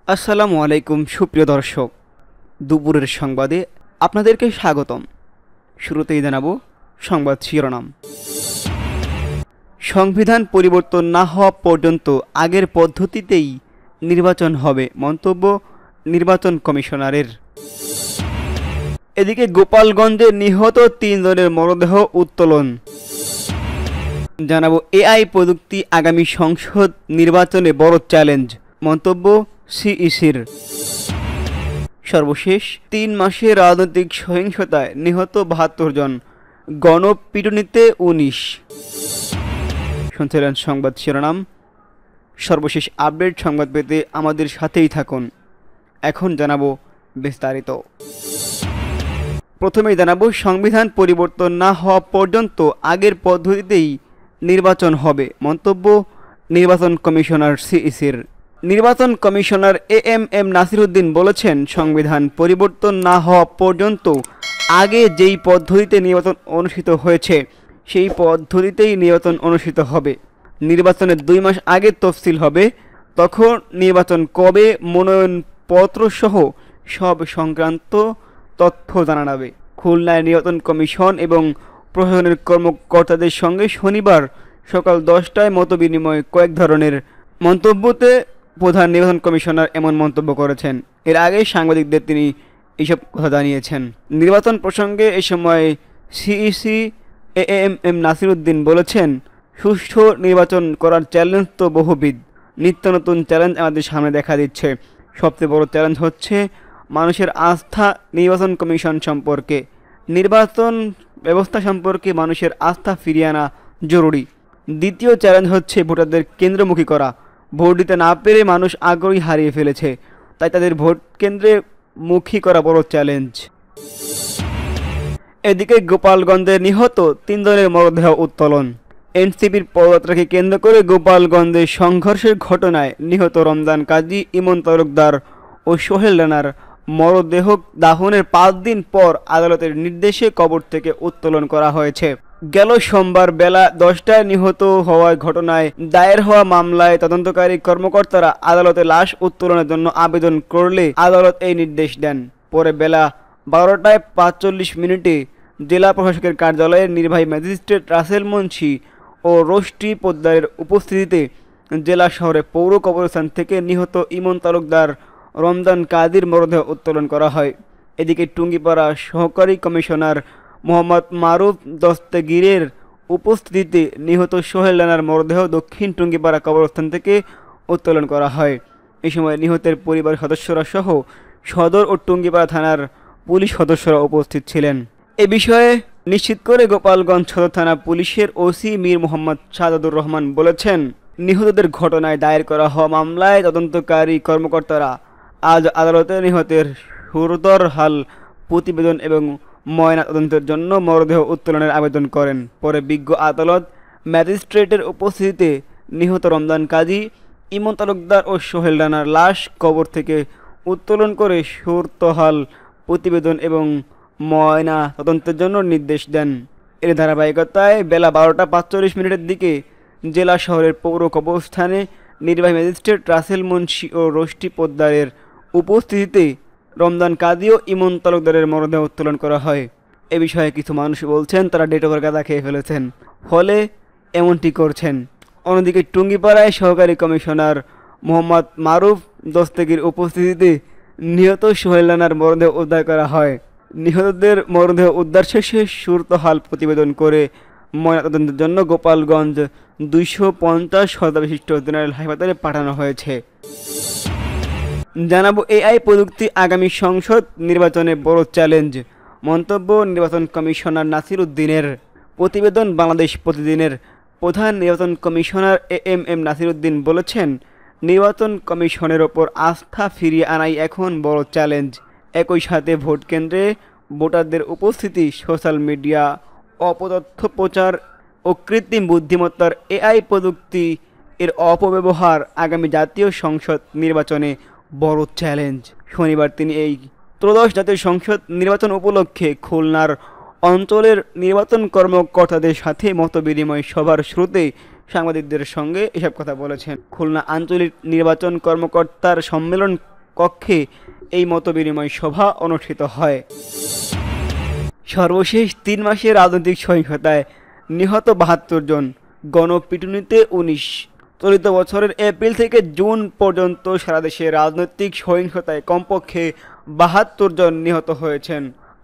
আসসালামু আলাইকুম সুপ্রিয় দর্শক, দুপুরের সংবাদে আপনাদেরকে স্বাগতম। শুরুতেই জানাবো সংবাদ শিরোনাম। সংবিধান পরিবর্তন না হওয়া পর্যন্ত আগের পদ্ধতিতেই নির্বাচন হবে, মন্তব্য নির্বাচন কমিশনারের। এদিকে গোপালগঞ্জে নিহত 3 জনের মরদেহ উত্তোলন। জানাবো এআই প্রযুক্তি আগামী সংসদ নির্বাচনে বড় চ্যালেঞ্জ, মন্তব্য সিইসির। সর্বশেষ 3 মাসে রাজনৈতিক সহিংসতায় নিহত 72 জন, গণপিটুনিতে 19। শুনছিলেন সংবাদ শিরোনাম। সর্বশেষ আপডেট সংবাদ পেতে আমাদের সাথেই থাকুন। এখন জানাবো বিস্তারিত। প্রথমেই জানাবো সংবিধান পরিবর্তন না হওয়া পর্যন্ত আগের পদ্ধতিতেই নির্বাচন হবে, মন্তব্য নির্বাচন কমিশনার সিইসির। নির্বাচন কমিশনার এএমএম নাসিরউদ্দিন বলেছেন, সংবিধান পরিবর্তন না হওয়া পর্যন্ত আগে যেই পদ্ধতিতে নির্বাচন অনুষ্ঠিত হয়েছে সেই পদ্ধতিতেই নির্বাচন অনুষ্ঠিত হবে। নির্বাচনের 2 মাস আগে তফসিল হবে, তখন নির্বাচন কবে, মনোনয়নপত্র সহ সব সংক্রান্ত তথ্য জানা যাবে। খুলনায় নির্বাচন কমিশন এবং প্রশাসনের কর্মকর্তাদের সঙ্গে শনিবার সকাল 10টায় মতবিনিময় কয়েক ধরনের মন্তব্যতে প্রধান নির্বাচন কমিশনার এমন মন্তব্য করেছেন। এর আগে সাংবাদিকদের তিনি এইসব কথা জানিয়েছেন। নির্বাচন প্রসঙ্গে এ সময় সিইসি এএমএম নাসিরউদ্দিন বলেছেন, সুষ্ঠু নির্বাচন করার চ্যালেঞ্জ তো বহুবিধ, নিত্য নতুন চ্যালেঞ্জ আমাদের সামনে দেখা দিচ্ছে। সবচেয়ে বড় চ্যালেঞ্জ হচ্ছে মানুষের আস্থা নির্বাচন কমিশন সম্পর্কে, নির্বাচন ব্যবস্থা সম্পর্কে মানুষের আস্থা ফিরিয়ে আনা জরুরি। দ্বিতীয় চ্যালেঞ্জ হচ্ছে ভোটারদের কেন্দ্রমুখী করা। ভোট দিতে না পেরে মানুষ আগ্রহী হারিয়ে ফেলেছে, তাই তাদের ভোট কেন্দ্রে মুখী করা বড় চ্যালেঞ্জ। এদিকে গোপালগঞ্জে নিহত 3 জনের মরদেহ উত্তোলন। এনসিপির পদযাত্রাকে কেন্দ্র করে গোপালগঞ্জে সংঘর্ষের ঘটনায় নিহত রমজান কাজী, ইমন তালুকদার ও সোহেল রানার মরদেহ দাফনের 5 দিন পর আদালতের নির্দেশে কবর থেকে উত্তোলন করা হয়েছে। গেল সোমবার বেলা 10টায় নিহত হওয়ার ঘটনায় দায়ের হওয়া মামলায় তদন্তকারী কর্মকর্তারা আদালতে লাশ উত্তোলনের জন্য আবেদন করলে আদালত এই নির্দেশ দেন। পরে বেলা 12টায় 45 জেলা প্রশাসকের কার্যালয়ের নির্বাহী ম্যাজিস্ট্রেট রাসেল মুন্সি ও রোষ্টি পোদ্দারের উপস্থিতিতে জেলা শহরে পৌর কবরস্থান থেকে নিহত ইমন তালুকদার, রমজান কাজীর মরদেহ উত্তোলন করা হয়। এদিকে টুঙ্গিপাড়া সহকারী কমিশনার মোহাম্মদ মারুফ দস্তগীরের উপস্থিতিতে নিহত সোহেল রানার মরদেহ দক্ষিণ টুঙ্গিপাড়া কবরস্থান থেকে উত্তোলন করা হয়। এই সময় নিহতের পরিবারের সদস্যরা সহ সদর ও টুঙ্গিপাড়া থানার পুলিশ সদস্যরা উপস্থিত ছিলেন। এ বিষয়ে নিশ্চিত করে গোপালগঞ্জ সদর থানা পুলিশের ওসি মীর মোহাম্মদ সাদাতুর রহমান বলেছেন, নিহতদের ঘটনায় দায়ের করা হওয়া মামলায় তদন্তকারী কর্মকর্তারা আজ আদালতে নিহতের সুরতর হাল প্রতিবেদন এবং ময়না তদন্তের জন্য মরদেহ উত্তোলনের আবেদন করেন। পরে বিজ্ঞ আদালত ম্যাজিস্ট্রেটের উপস্থিতিতে নিহত রমজান কাজী, ইমন তালুকদার ও সোহেল রানার লাশ কবর থেকে উত্তোলন করে সুরতহাল প্রতিবেদন এবং ময়না তদন্তের জন্য নির্দেশ দেন। এর ধারাবাহিকতায় বেলা 12টা 45 দিকে জেলা শহরের পৌর কবরস্থানে নির্বাহী ম্যাজিস্ট্রেট রাসেল মুন্সি ও রোষ্টি পোদ্দারের উপস্থিতিতে রমজান কাজী ও ইমন তালুকদারের মরদেহ উত্তোলন করা হয়। এ বিষয়ে কিছু মানুষ বলছেন তারা ডেট ওভার গাঁদা খেয়ে ফেলেছেন, ফলে এমনটি করছেন। অন্যদিকে টুঙ্গিপাড়ায় সহকারী কমিশনার মোহাম্মদ মারুফ দস্তগীর উপস্থিতিতে নিহত সোহেল রানার মরদেহ উদ্ধার করা হয়। নিহতদের মরদেহ উদ্ধার শেষে সুরতহাল প্রতিবেদন করে ময়নাতদন্তের জন্য গোপালগঞ্জ 250 শয্যা বিশিষ্ট জেনারেল হাসপাতালে পাঠানো হয়েছে। জানাবো এআই প্রযুক্তি আগামী সংসদ নির্বাচনে বড় চ্যালেঞ্জ, মন্তব্য নির্বাচন কমিশনার নাসিরউদ্দিনের। প্রতিবেদন বাংলাদেশ প্রতিদিনের। প্রধান নির্বাচন কমিশনার এএমএম নাসিরউদ্দিন বলেছেন, নির্বাচন কমিশনের ওপর আস্থা ফিরিয়ে আনাই এখন বড় চ্যালেঞ্জ। একই সাথে ভোট কেন্দ্রে ভোটারদের উপস্থিতি, সোশ্যাল মিডিয়া, অপতথ্য প্রচার ও কৃত্রিম বুদ্ধিমত্তার এআই প্রযুক্তি এর অপব্যবহার আগামী জাতীয় সংসদ নির্বাচনে বড় চ্যালেঞ্জ। শনিবার তিনি এই ত্রয়োদশ জাতীয় সংসদ নির্বাচন উপলক্ষে খুলনার অঞ্চলের নির্বাচন কর্মকর্তাদের সাথে মতবিনিময় সভার শুরুতে সাংবাদিকদের সঙ্গে এসব কথা বলেছেন। খুলনা আঞ্চলিক নির্বাচন কর্মকর্তার সম্মেলন কক্ষে এই মতবিনিময় সভা অনুষ্ঠিত হয়। সর্বশেষ 3 মাসের রাজনৈতিক সহিংসতায় নিহত 72 জন, গণপিটুনিতে 19। চলিত বছরের এপ্রিল থেকে জুন পর্যন্ত সারা দেশে রাজনৈতিক সহিংসতায় কমপক্ষে 72 জন নিহত হয়েছেন।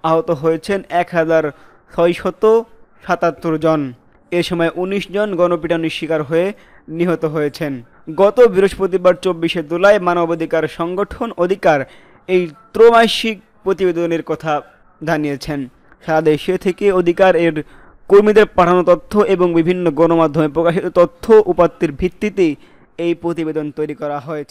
আহত হয়েছেন 1677 জন। এ সময় 19 জন গণপিটুনির শিকার হয়ে নিহত হয়েছেন। গত বৃহস্পতিবার 24শে জুলাই মানবাধিকার সংগঠন অধিকার এই ত্রৈমাসিক প্রতিবেদনের কথা জানিয়েছেন। সারা দেশে থেকে অধিকার এর কর্মীদের পাঠানো তথ্য এবং বিভিন্ন গণমাধ্যমে প্রকাশিত তথ্য উপাত্তের ভিত্তিতে এই প্রতিবেদন তৈরি করা হয়েছে।